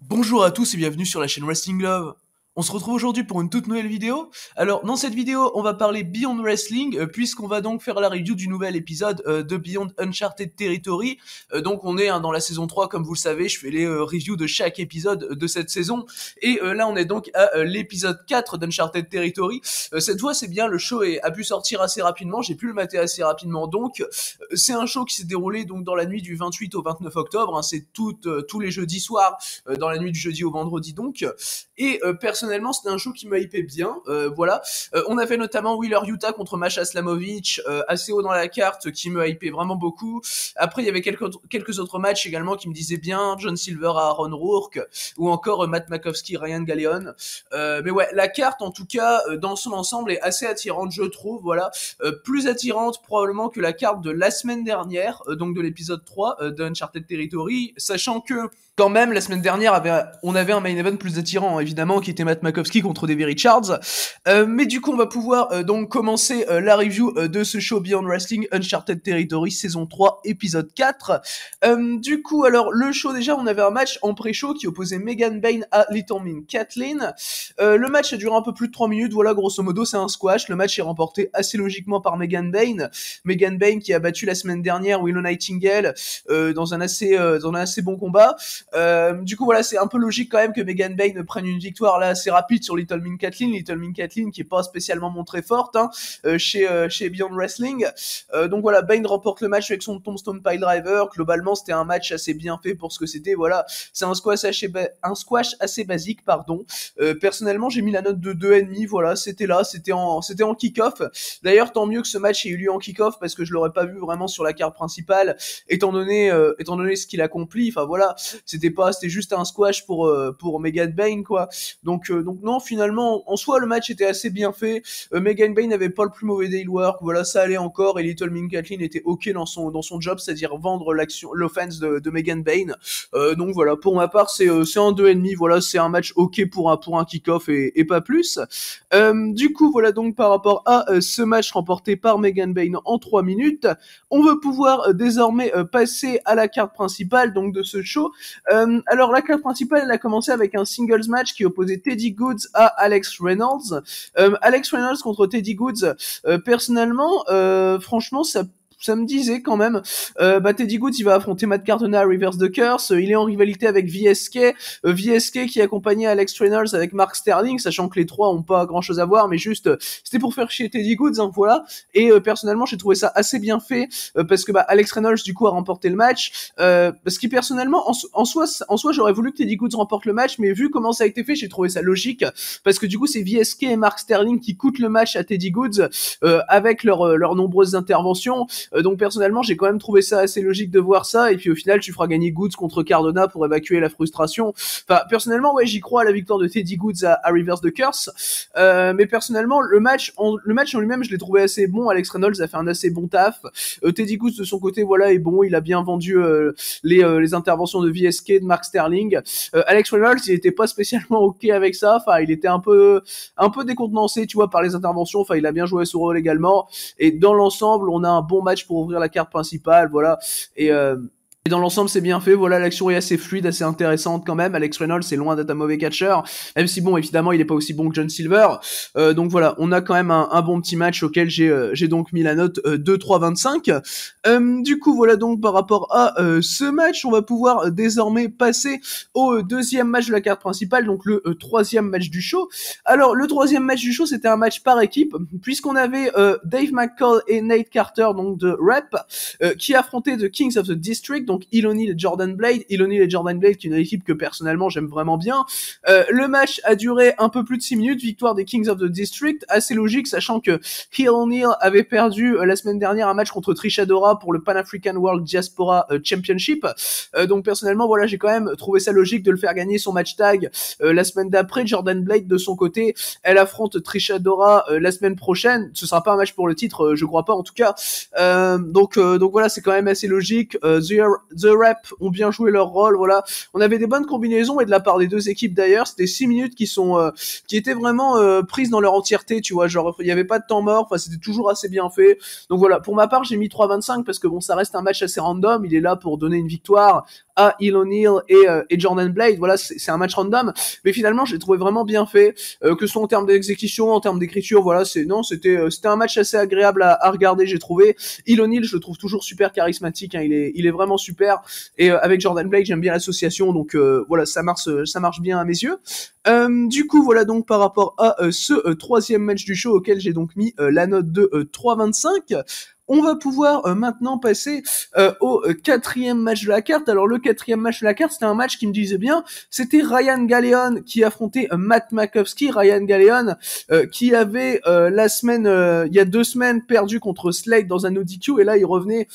Bonjour à tous et bienvenue sur la chaîne Wrestling Love. On se retrouve aujourd'hui pour une toute nouvelle vidéo. Alors dans cette vidéo on va parler Beyond Wrestling puisqu'on va donc faire la review du nouvel épisode de Beyond Uncharted Territory. Donc on est dans la saison 3 comme vous le savez, je fais les reviews de chaque épisode de cette saison. Et là on est donc à l'épisode 4 d'Uncharted Territory. Cette fois c'est bien, le show a pu sortir assez rapidement, j'ai pu le mater assez rapidement. Donc c'est un show qui s'est déroulé donc dans la nuit du 28 au 29 octobre. C'est tous les jeudis soirs, dans la nuit du jeudi au vendredi donc. Et personnellement c'était un show qui me hypait bien, voilà. On a fait notamment Wheeler Yuta contre Masha Slamovich, assez haut dans la carte, qui me hypait vraiment beaucoup. Après il y avait quelques autres matchs également qui me disaient bien, John Silver à Aaron Rourke, ou encore Matt Makowski, Ryan Galeon. Mais ouais, la carte en tout cas, dans son ensemble est assez attirante je trouve, voilà. Plus attirante probablement que la carte de la semaine dernière, donc de l'épisode 3 de Uncharted Territory, sachant que quand même, la semaine dernière, on avait un main event plus attirant, évidemment, qui était Matt Makowski contre Davey Richards. Mais du coup, on va pouvoir donc commencer la review de ce show Beyond Wrestling Uncharted Territory saison 3, épisode 4. Du coup, alors, le show, déjà, on avait un match en pré-show qui opposait Megan Bayne à Little Min Kathleen. Le match a duré un peu plus de 3 minutes, voilà, grosso modo, c'est un squash. Le match est remporté assez logiquement par Megan Bayne. Megan Bayne qui a battu la semaine dernière Willow Nightingale dans un assez bon combat. Du coup voilà, c'est un peu logique quand même que Megan Bayne prenne une victoire là assez rapide sur Little Min Kathleen qui est pas spécialement montrée forte chez Beyond Wrestling. Donc voilà, Bayne remporte le match avec son Tombstone Piledriver. Globalement c'était un match assez bien fait pour ce que c'était, voilà, c'est un squash assez basique, pardon. Personnellement j'ai mis la note de 2,5, voilà, c'était en kick-off. D'ailleurs tant mieux que ce match ait eu lieu en kick-off parce que je l'aurais pas vu vraiment sur la carte principale étant donné ce qu'il accomplit. Enfin voilà, c'était juste un squash pour Megan Bayne quoi. Donc non, finalement en soi le match était assez bien fait. Megan Bayne n'avait pas le plus mauvais day work, voilà, ça allait encore, et Little Min Kathleen était ok dans son job, c'est-à-dire vendre l'offense de Megan Bayne. Donc voilà, pour ma part c'est un 2,5, voilà, c'est un match ok pour un kick-off et pas plus. Du coup voilà, donc par rapport à ce match remporté par Megan Bayne en 3 minutes, on va pouvoir désormais passer à la carte principale donc de ce show. Alors la carte principale elle a commencé avec un singles match qui opposait Teddy Goods à Alex Reynolds. Alex Reynolds contre Teddy Goods, personnellement franchement ça me disait quand même. Teddy Goods il va affronter Matt Cardona à Reverse the Curse. Il est en rivalité avec VSK. VSK qui accompagnait Alex Reynolds avec Mark Sterling, sachant que les trois ont pas grand chose à voir, mais juste c'était pour faire chier Teddy Goods, hein, voilà. Et personnellement j'ai trouvé ça assez bien fait parce que Alex Reynolds du coup a remporté le match. Parce que personnellement en soi j'aurais voulu que Teddy Goods remporte le match, mais vu comment ça a été fait j'ai trouvé ça logique parce que du coup c'est VSK et Mark Sterling qui coûtent le match à Teddy Goods avec leurs nombreuses interventions. Donc personnellement j'ai quand même trouvé ça assez logique de voir ça, et puis au final tu feras gagner Goods contre Cardona pour évacuer la frustration. Enfin personnellement ouais, j'y crois à la victoire de Teddy Goods à Reverse the Curse. Mais personnellement le match en lui-même je l'ai trouvé assez bon. Alex Reynolds a fait un assez bon taf. Teddy Goods de son côté voilà est bon, il a bien vendu les interventions de VSK, de Mark Sterling. Alex Reynolds il était pas spécialement ok avec ça, enfin il était un peu décontenancé tu vois par les interventions. Enfin il a bien joué son rôle également, et dans l'ensemble on a un bon match pour ouvrir la carte principale, voilà. Et dans l'ensemble, c'est bien fait. Voilà, l'action est assez fluide, assez intéressante quand même. Alex Reynolds, c'est loin d'être un mauvais catcheur, même si bon, évidemment, il est pas aussi bon que John Silver. Donc voilà, on a quand même un bon petit match auquel j'ai donc mis la note 2-3-25. Du coup, voilà donc par rapport à ce match, on va pouvoir désormais passer au deuxième match de la carte principale, donc le troisième match du show. Alors, le troisième match du show, c'était un match par équipe, puisqu'on avait Dave McCall et Nate Carter, donc de Rep, qui affrontaient The Kings of the District, donc Hill O'Neill et Jordan Blade qui est une équipe que personnellement j'aime vraiment bien. Le match a duré un peu plus de 6 minutes, victoire des Kings of the District, assez logique sachant que Hill O'Neill avait perdu la semaine dernière un match contre Trish Adora pour le Pan African World Diaspora Championship. Donc personnellement voilà, j'ai quand même trouvé ça logique de le faire gagner son match tag la semaine d'après. Jordan Blade de son côté, elle affronte Trish Adora la semaine prochaine. Ce sera pas un match pour le titre, je crois pas en tout cas. Donc voilà, c'est quand même assez logique. The The Rep ont bien joué leur rôle, voilà. On avait des bonnes combinaisons et de la part des deux équipes d'ailleurs, c'était 6 minutes qui étaient vraiment prises dans leur entièreté, tu vois, genre il y avait pas de temps mort, enfin c'était toujours assez bien fait. Donc voilà, pour ma part, j'ai mis 3,25 parce que bon, ça reste un match assez random, il est là pour donner une victoire à Hill O'Neill et Jordan Blade, voilà, c'est un match random, mais finalement, j'ai trouvé vraiment bien fait, que ce soit en termes d'exécution, en termes d'écriture, voilà, c'était un match assez agréable à regarder, j'ai trouvé. Hill O'Neill, je le trouve toujours super charismatique, hein, il est vraiment super, et avec Jordan Blade, j'aime bien l'association, donc voilà, ça marche bien à mes yeux. Du coup, voilà donc par rapport à ce troisième match du show auquel j'ai donc mis la note de 3,25. On va pouvoir maintenant passer au quatrième match de la carte. Alors le quatrième match de la carte, c'était un match qui me disait bien. C'était Ryan Galeon qui affrontait Matt Makowski. Ryan Galeon qui avait il y a 2 semaines perdu contre Slade dans un no DQ, et là il revenait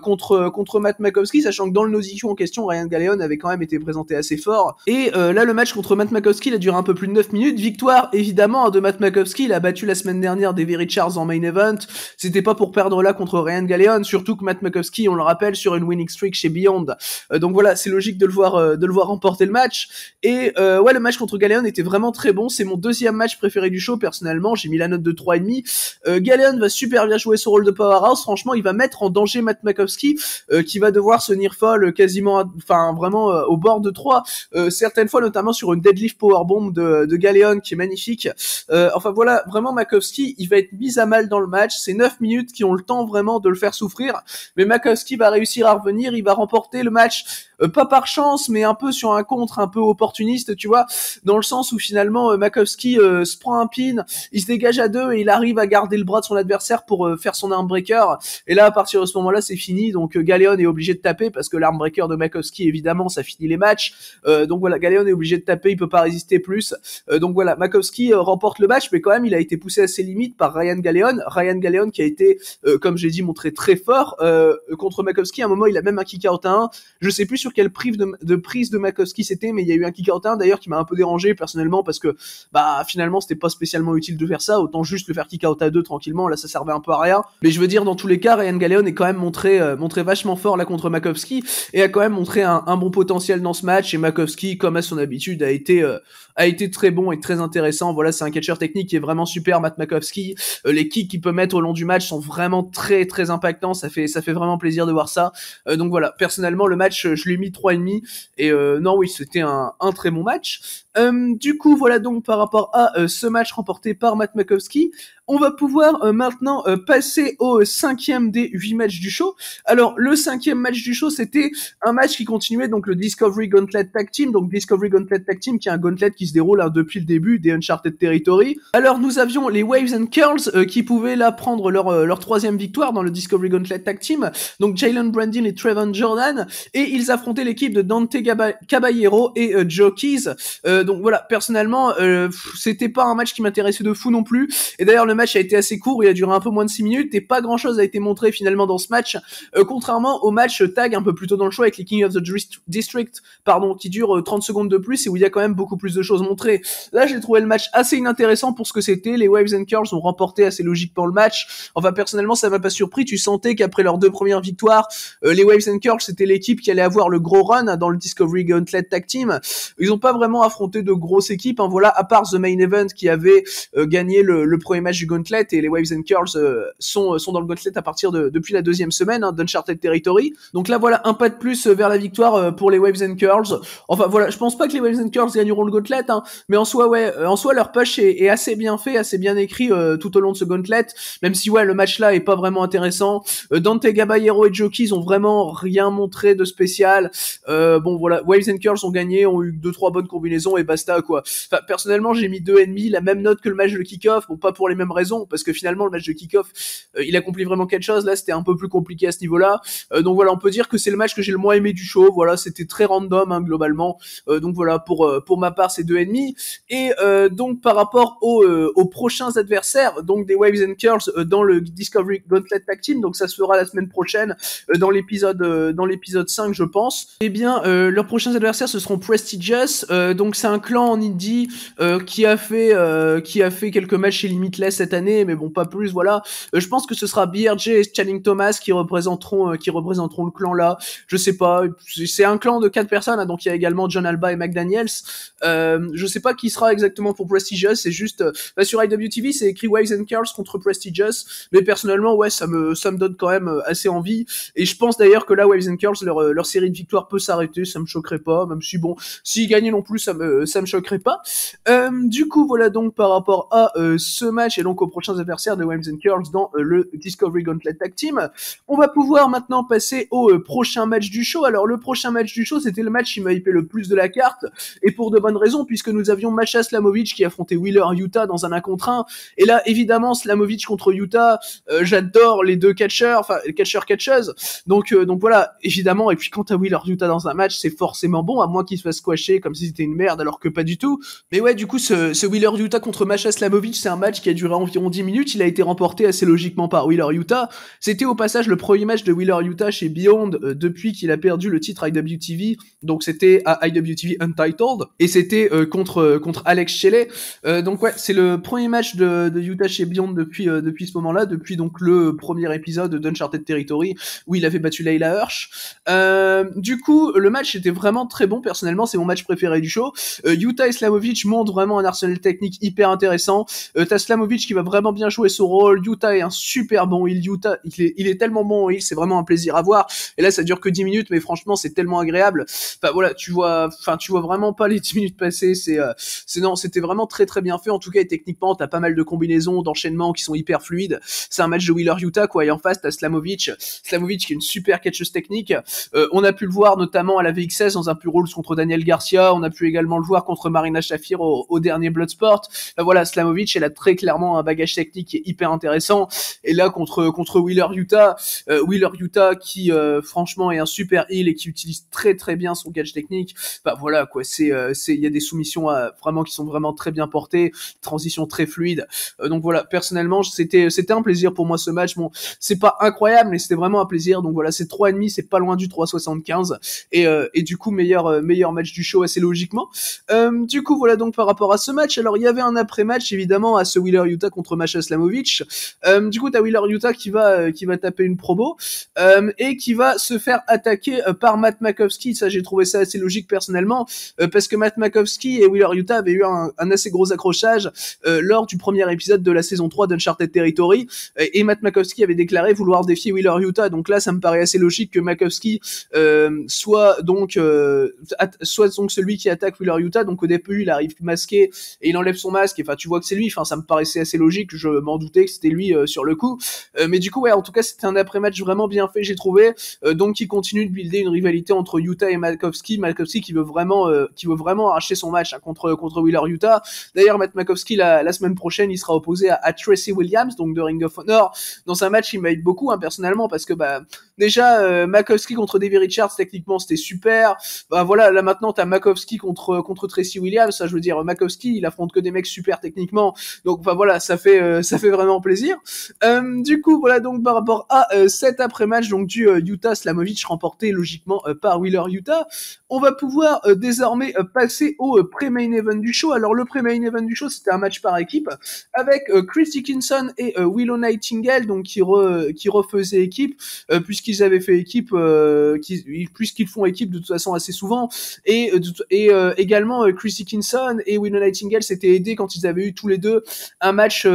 contre Matt Makowski, sachant que dans le no DQ en question, Ryan Galeon avait quand même été présenté assez fort. Et là le match contre Matt Makowski, il a duré un peu plus de 9 minutes. Victoire évidemment de Matt Makowski. Il a battu la semaine dernière Davy Richards en main event. C'était pas pour perdre là contre Ryan Galeon, surtout que Matt Makowski, on le rappelle, sur une winning streak chez Beyond. Donc voilà, c'est logique de le voir remporter le match. Et ouais, le match contre Galeon était vraiment très bon. C'est mon deuxième match préféré du show, personnellement. J'ai mis la note de 3,5. Galeon va super bien jouer son rôle de powerhouse. Franchement, il va mettre en danger Matt Makowski, qui va devoir se near fall quasiment, enfin vraiment au bord de 3. Certaines fois, notamment sur une deadlift powerbomb de Galeon, qui est magnifique. Enfin voilà, vraiment Makowski, il va être mis à mal dans le match. C'est 9 minutes qui ont le temps vraiment de le faire souffrir, mais Makowski va réussir à revenir, il va remporter le match, pas par chance, mais un peu sur un contre un peu opportuniste, tu vois, dans le sens où finalement Makowski se prend un pin, il se dégage à 2 et il arrive à garder le bras de son adversaire pour faire son armbreaker, et là à partir de ce moment-là c'est fini, donc Galeon est obligé de taper parce que l'armbreaker de Makowski évidemment ça finit les matchs, donc voilà, Galeon est obligé de taper, il peut pas résister plus, donc voilà, Makowski remporte le match, mais quand même il a été poussé à ses limites par Ryan Galeon qui a été comme j'ai dit, montré très fort contre Makowski. À un moment, il a même un kick-out à 1. Je sais plus sur quelle prise de Makowski c'était, mais il y a eu un kick-out à 1 d'ailleurs qui m'a un peu dérangé personnellement parce que bah finalement c'était pas spécialement utile de faire ça, autant juste le faire kick-out à 2 tranquillement, là ça servait un peu à rien. Mais je veux dire, dans tous les cas, Ryan Galeon est quand même montré vachement fort là contre Makowski et a quand même montré un bon potentiel dans ce match, et Makowski, comme à son habitude, a été très bon et très intéressant. Voilà, c'est un catcheur technique qui est vraiment super, Matt Makowski. Les kicks qu'il peut mettre au long du match sont vraiment très très impactants, ça fait vraiment plaisir de voir ça. Donc voilà, personnellement le match je lui ai mis 3,5 et non oui, c'était un très bon match. Du coup voilà donc par rapport à ce match remporté par Matt Makowski, on va pouvoir maintenant passer au 5e des 8 matchs du show. Alors le 5e match du show, c'était un match qui continuait donc le Discovery Gauntlet Tag Team, donc Discovery Gauntlet Tag Team qui est un gauntlet qui se déroule depuis le début des Uncharted Territory. Alors nous avions les Waves and Curls qui pouvaient là prendre leur 3e victoire dans le Discovery Gauntlet Tag Team, donc Jalen Brandon et Trevon Jordan, et ils affrontaient l'équipe de Dante Caballero et Joe Keys. Donc voilà, personnellement c'était pas un match qui m'intéressait de fou non plus, et d'ailleurs le match a été assez court, il a duré un peu moins de 6 minutes et pas grand chose a été montré finalement dans ce match, contrairement au match tag un peu plus tôt dans le show avec les King of the District qui dure 30 secondes de plus et où il y a quand même beaucoup plus de choses montrées. Là j'ai trouvé le match assez inintéressant pour ce que c'était. Les Waves and Curls ont remporté assez logiquement le match, enfin personnellement ça m'a pas surpris, tu sentais qu'après leurs 2 premières victoires, les Waves and Curls c'était l'équipe qui allait avoir le gros run dans le Discovery Gauntlet Tag Team. Ils ont pas vraiment affronté de grosses équipes, hein, voilà, à part The Main Event qui avait gagné le premier match du Gauntlet, et les Waves and Curls sont dans le Gauntlet à partir depuis la 2e semaine d'Uncharted Territory. Donc là voilà, un pas de plus vers la victoire pour les Waves and Curls. Enfin voilà, je pense pas que les Waves and Curls gagneront le Gauntlet, hein, mais en soi leur push est assez bien fait, assez bien écrit tout au long de ce Gauntlet, même si ouais le match là est pas vraiment intéressant. Dante Caballero et Joe Keys ont vraiment rien montré de spécial. Bon voilà, Waves and Curls ont gagné, ont eu 2-3 bonnes combinaisons et basta quoi. Enfin personnellement j'ai mis 2,5, la même note que le match de kick-off, bon pas pour les mêmes raisons, parce que finalement le match de kick-off il accomplit vraiment quelque chose, là c'était un peu plus compliqué à ce niveau-là. Donc voilà, on peut dire que c'est le match que j'ai le moins aimé du show. Voilà, c'était très random hein, globalement. Donc voilà, pour ma part c'est 2,5. Et donc par rapport aux prochains adversaires, donc des Waves and Curls dans le Discovery Gauntlet Tag Team, donc ça se fera la semaine prochaine dans l'épisode 5 je pense. Eh bien leurs prochains adversaires ce seront Prestigious, donc c'est un clan en indie qui a fait quelques matchs chez Limitless cette année, mais bon, pas plus, voilà. Je pense que ce sera BRJ et Channing Thomas qui représenteront le clan là. Je sais pas, c'est un clan de 4 personnes, hein, donc il y a également John Alba et McDaniels. Je sais pas qui sera exactement pour Prestigious, c'est juste, sur IWTV, c'est écrit Waves and Curls contre Prestigious, mais personnellement, ouais, ça me donne quand même assez envie, et je pense d'ailleurs que là, Waves and Curls, leur série de victoires peut s'arrêter, ça me choquerait pas, même si bon, s'ils gagnaient non plus, ça me choquerait pas. Du coup, voilà donc par rapport à ce match et donc aux prochains adversaires de Waves and Curls dans le Discovery Gauntlet Tag Team. On va pouvoir maintenant passer au prochain match du show. Alors le prochain match du show, c'était le match qui m'a hypé le plus de la carte, et pour de bonnes raisons, puisque nous avions Masha Slamovich qui affrontait Wheeler Yuta dans un 1 contre 1, et là évidemment Slamovich contre Yuta, j'adore les deux catcheurs, enfin catcheuses, donc voilà, évidemment, et puis quand t'as Wheeler Yuta dans un match, c'est forcément bon, à moins qu'il se fasse squasher comme si c'était une merde, alors que pas du tout. Mais ouais, du coup, ce Wheeler Yuta contre Masha Slamovich, c'est un match qui a duré environ 10 minutes, il a été remporté assez logiquement par Wheeler Yuta. C'était au passage le premier match de Wheeler Yuta chez Beyond depuis qu'il a perdu le titre IWTV, donc c'était à IWTV Untitled, et c'était contre Alex Shelley. Donc ouais, c'est le premier match de Yuta chez Beyond depuis ce moment-là, depuis donc le premier épisode d'Uncharted Territory où il avait battu Layla Hirsch. Du coup, le match était vraiment très bon, personnellement, c'est mon match préféré du show. Yuta et Slamovich montrent vraiment un arsenal technique hyper intéressant. T'as Slamovich qui va vraiment bien jouer son rôle, Yuta est un super bon heel, Yuta, il est tellement bon en heel, c'est vraiment un plaisir à voir, et là ça dure que 10 minutes, mais franchement c'est tellement agréable. Enfin voilà, tu vois vraiment pas les 10 minutes passer, non, c'était vraiment très très bien fait, en tout cas, et techniquement t'as pas mal de combinaisons, d'enchaînements qui sont hyper fluides. C'est un match de Wheeler Yuta, quoi, et en face t'as Slamovich qui est une super catcheuse technique. On a pu le voir notamment à la VXS dans un pure rules contre Daniel Garcia, on a pu également le voir contre Marina Shafir au dernier Bloodsport. Voilà, Slamovich, elle a très clairement un bagage technique qui est hyper intéressant, et là contre Wheeler Yuta qui franchement est un super heel et qui utilise très très bien son catch technique. Bah voilà quoi, il y a des soumissions vraiment qui sont vraiment très bien portées, transition très fluide. Donc voilà, personnellement c'était un plaisir pour moi ce match. Bon, c'est pas incroyable, mais c'était vraiment un plaisir. Donc voilà, c'est 3,5, c'est pas loin du 3,75, et du coup meilleur match du show assez logiquement. Du coup voilà donc par rapport à ce match, alors il y avait un après-match évidemment à ce Wheeler Yuta contre Masha Slamovich. Du coup t'as Wheeler Yuta qui va taper une promo et qui va se faire attaquer par Matt Makowski. Ça, j'ai trouvé ça assez logique personnellement, parce que Matt Makowski et Wheeler Yuta avaient eu un assez gros accrochage lors du premier épisode de la saison 3 d'Uncharted Territory, et Matt Makowski avait déclaré vouloir défier Wheeler Yuta. Donc là ça me paraît assez logique que Makowski soit donc celui qui attaque Wheeler Yuta. Donc au début il arrive masqué et il enlève son masque, et enfin tu vois que c'est lui, enfin ça me paraissait assez logique, je m'en doutais que c'était lui sur le coup, mais du coup ouais, en tout cas c'était un après-match vraiment bien fait, j'ai trouvé. Donc il continue de builder une rivalité entre Yuta et Makowski qui veut vraiment arracher son match contre Wheeler Yuta. D'ailleurs Matt Makowski la semaine prochaine il sera opposé à Tracy Williams, donc de Ring of Honor, dans un match qui m'aide beaucoup personnellement, parce que déjà Makowski contre Davey Richards, techniquement c'était super. Voilà, là maintenant t'as Makowski contre Tracy Williams, ça je veux dire, Makowski il affronte que des mecs super techniquement, donc voilà, ça fait vraiment plaisir. Du coup voilà donc par rapport à cet après-match donc du Yuta Slamovich remporté logiquement par Wheeler Yuta, on va pouvoir désormais passer au pré-main event du show. Alors le pré-main event du show, c'était un match par équipe avec Chris Dickinson et Willow Nightingale, donc qui refaisaient équipe, puisqu'ils avaient fait équipe, puisqu'ils font équipe de toute façon assez souvent, et également Chris Dickinson et Willow Nightingale s'étaient aidés quand ils avaient eu tous les deux un match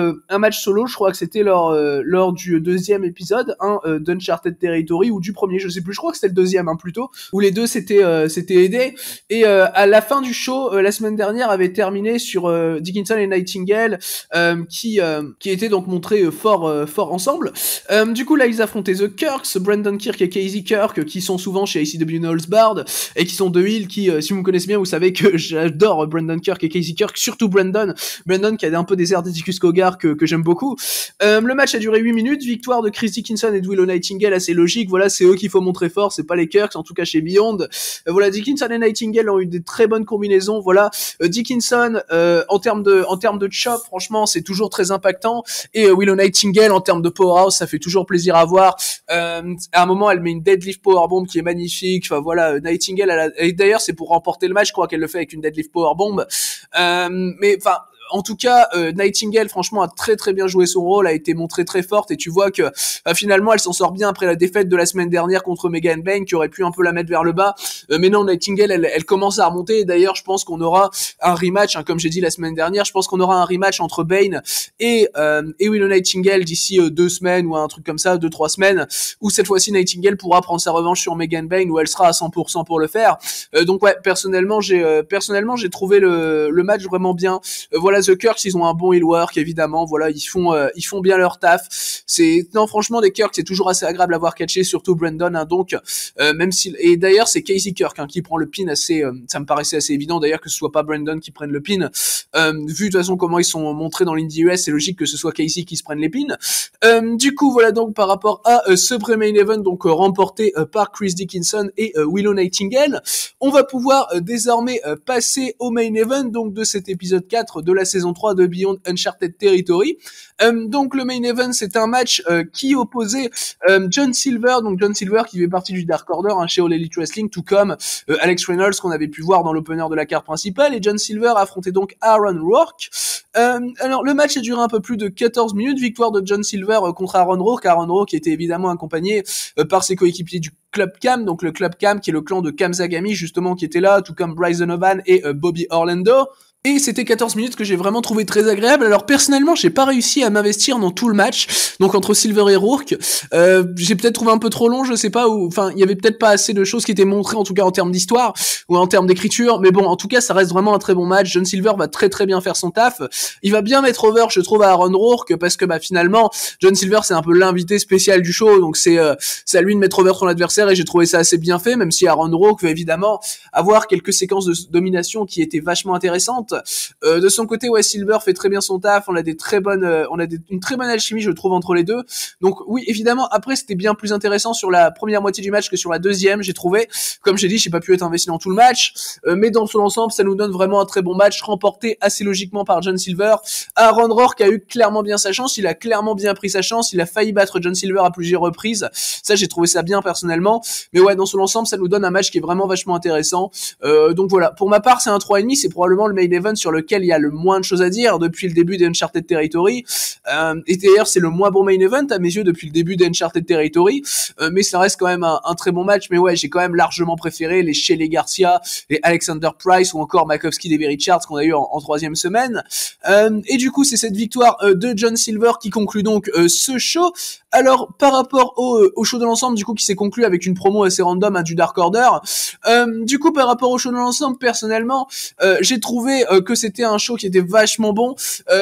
solo, je crois que c'était lors du deuxième épisode d'Uncharted Territory, ou du premier, je sais plus, je crois que c'était le deuxième plutôt, où les deux s'étaient aidés, et à la fin du show la semaine dernière avait terminé sur Dickinson et Nightingale qui étaient donc montrés fort ensemble. Du coup là ils affrontaient The Kirks, Brandon Kirk et Casey Kirk, qui sont souvent chez ACW Knowles Bard, et qui sont deux heels qui, si vous me connaissez bien, vous savez que j'adore Brandon Kirk et Casey Kirk, surtout Brandon qui a un peu des airs d'Atticus Cogar que j'aime beaucoup. Le match a duré 8 minutes, victoire de Chris Dickinson et de Willow Nightingale, assez logique. Voilà, c'est eux qu'il faut montrer fort, c'est pas les Kirks, en tout cas chez Beyond. Voilà, Dickinson et Nightingale ont eu des très bonnes combinaisons. Voilà, Dickinson en termes de chop, franchement, c'est toujours très impactant, et Willow Nightingale en termes de powerhouse, ça fait toujours plaisir à voir. À un moment, elle met une deadlift powerbomb qui est magnifique. Enfin voilà, Nightingale, et d'ailleurs c'est pour remporter le match, je crois qu'elle le fait avec une deadlift powerbomb. Mais enfin, En tout cas, Nightingale, franchement, a très très bien joué son rôle, a été montrée très forte, et tu vois que finalement, elle s'en sort bien après la défaite de la semaine dernière contre Megan Bayne, qui aurait pu un peu la mettre vers le bas. Mais non, Nightingale, elle commence à remonter. Et d'ailleurs, je pense qu'on aura un rematch, hein, comme j'ai dit la semaine dernière. Je pense qu'on aura un rematch entre Bayne et Willow Nightingale d'ici 2 semaines ou un truc comme ça, 2-3 semaines, où cette fois-ci Nightingale pourra prendre sa revanche sur Megan Bayne, où elle sera à 100% pour le faire. Donc ouais, personnellement, j'ai trouvé le match vraiment bien. Voilà, The Kirks, ils ont un bon heel work, évidemment. Voilà, ils font bien leur taf. Non, franchement, des Kirks, c'est toujours assez agréable à voir catcher, surtout Brandon, hein, donc même si, et d'ailleurs c'est Casey Kirk, hein, qui prend le pin assez, ça me paraissait assez évident d'ailleurs que ce soit pas Brandon qui prenne le pin, vu de toute façon comment ils sont montrés dans l'Indie US, c'est logique que ce soit Casey qui se prenne les pins. Du coup voilà, donc par rapport à ce pré-main event, donc remporté par Chris Dickinson et Willow Nightingale, on va pouvoir désormais passer au main event donc de cet épisode 4 de la saison 3 de Beyond Uncharted Territory. Donc le main event, c'est un match qui opposait John Silver, donc John Silver qui fait partie du Dark Order, hein, chez All Elite Wrestling, tout comme Alex Reynolds qu'on avait pu voir dans l'opener de la carte principale, et John Silver affrontait donc Aaron Rourke. Alors le match a duré un peu plus de 14 minutes, victoire de John Silver contre Aaron Rourke était évidemment accompagné par ses coéquipiers du Club Cam, donc le Club Cam qui est le clan de Cam Zagami justement qui était là, tout comme Bryce Donovan et Bobby Orlando. Et c'était 14 minutes que j'ai vraiment trouvé très agréable. Alors personnellement, j'ai pas réussi à m'investir dans tout le match, donc entre Silver et Rourke. J'ai peut-être trouvé un peu trop long, je sais pas, ou enfin il y avait peut-être pas assez de choses qui étaient montrées, en tout cas en termes d'histoire ou en termes d'écriture. Mais bon, en tout cas, ça reste vraiment un très bon match. John Silver va très très bien faire son taf. Il va bien mettre over, je trouve, à Aaron Rourke, parce que finalement, John Silver c'est un peu l'invité spécial du show, donc c'est à lui de mettre over son adversaire, et j'ai trouvé ça assez bien fait, même si Aaron Rourke va évidemment avoir quelques séquences de domination qui étaient vachement intéressantes. De son côté, ouais, Silver fait très bien son taf. On a une très bonne alchimie, je trouve, entre les deux. Donc oui, évidemment, après c'était bien plus intéressant sur la première moitié du match que sur la deuxième, j'ai trouvé. Comme j'ai dit, j'ai pas pu être investi dans tout le match, mais dans son ensemble, ça nous donne vraiment un très bon match, remporté assez logiquement par John Silver. Aaron Rourke a eu clairement bien sa chance, il a clairement bien pris sa chance, il a failli battre John Silver à plusieurs reprises. Ça, j'ai trouvé ça bien personnellement. Mais ouais, dans son ensemble, ça nous donne un match qui est vraiment vachement intéressant. Donc voilà, pour ma part, c'est un 3,5, c'est probablement le main event sur lequel il y a le moins de choses à dire depuis le début d'Uncharted Territory. Et d'ailleurs, c'est le moins bon main event à mes yeux depuis le début d'Uncharted Territory. Mais ça reste quand même un très bon match. Mais ouais, j'ai quand même largement préféré les Shelley Garcia, les Alexander Price ou encore Makovsky Davey Richards qu'on a eu en troisième semaine. Et du coup, c'est cette victoire de John Silver qui conclut donc ce show. Alors, par rapport au show de l'ensemble, du coup, qui s'est conclu avec une promo assez random, hein, du Dark Order, du coup, par rapport au show de l'ensemble, personnellement, j'ai trouvé que c'était un show qui était vachement bon.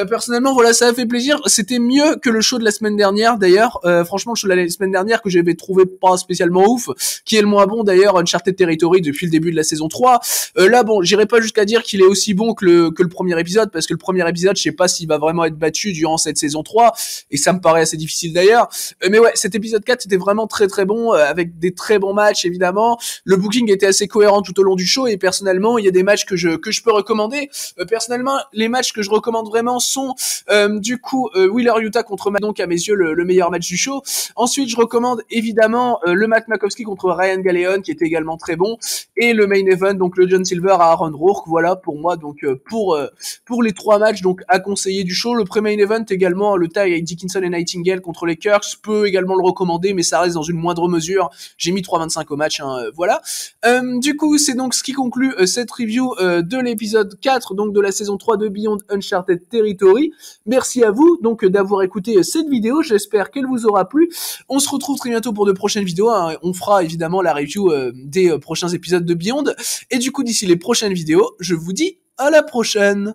Personnellement, voilà, ça a fait plaisir. C'était mieux que le show de la semaine dernière, d'ailleurs. Franchement, le show de la semaine dernière que j'avais trouvé pas spécialement ouf, qui est le moins bon, d'ailleurs, Uncharted Territory depuis le début de la saison 3. Là, bon, j'irai pas jusqu'à dire qu'il est aussi bon que le premier épisode, parce que le premier épisode, je sais pas s'il va vraiment être battu durant cette saison 3, et ça me paraît assez difficile d'ailleurs. Mais ouais, cet épisode 4 était vraiment très très bon, avec des très bons matchs évidemment. Le booking était assez cohérent tout au long du show, et personnellement, il y a des matchs que je peux recommander. Personnellement, les matchs que je recommande vraiment sont du coup Wheeler Yuta contre Madon, à mes yeux le meilleur match du show. Ensuite, je recommande évidemment le Matt Makovsky contre Ryan Galeon, qui était également très bon, et le main event, donc le John Silver à Aaron Rourke. Voilà pour moi, donc pour les 3 matchs donc à conseiller du show. Le pré-main event également, le tie avec Dickinson et Nightingale contre les Kirks, peut également le recommander, mais ça reste dans une moindre mesure. J'ai mis 3,25 au match, hein, voilà. Du coup, c'est donc ce qui conclut cette review de l'épisode 4, donc de la saison 3 de Beyond Uncharted Territory. Merci à vous donc d'avoir écouté cette vidéo, j'espère qu'elle vous aura plu. On se retrouve très bientôt pour de prochaines vidéos, hein. On fera évidemment la review des prochains épisodes de Beyond, et du coup d'ici les prochaines vidéos, je vous dis à la prochaine.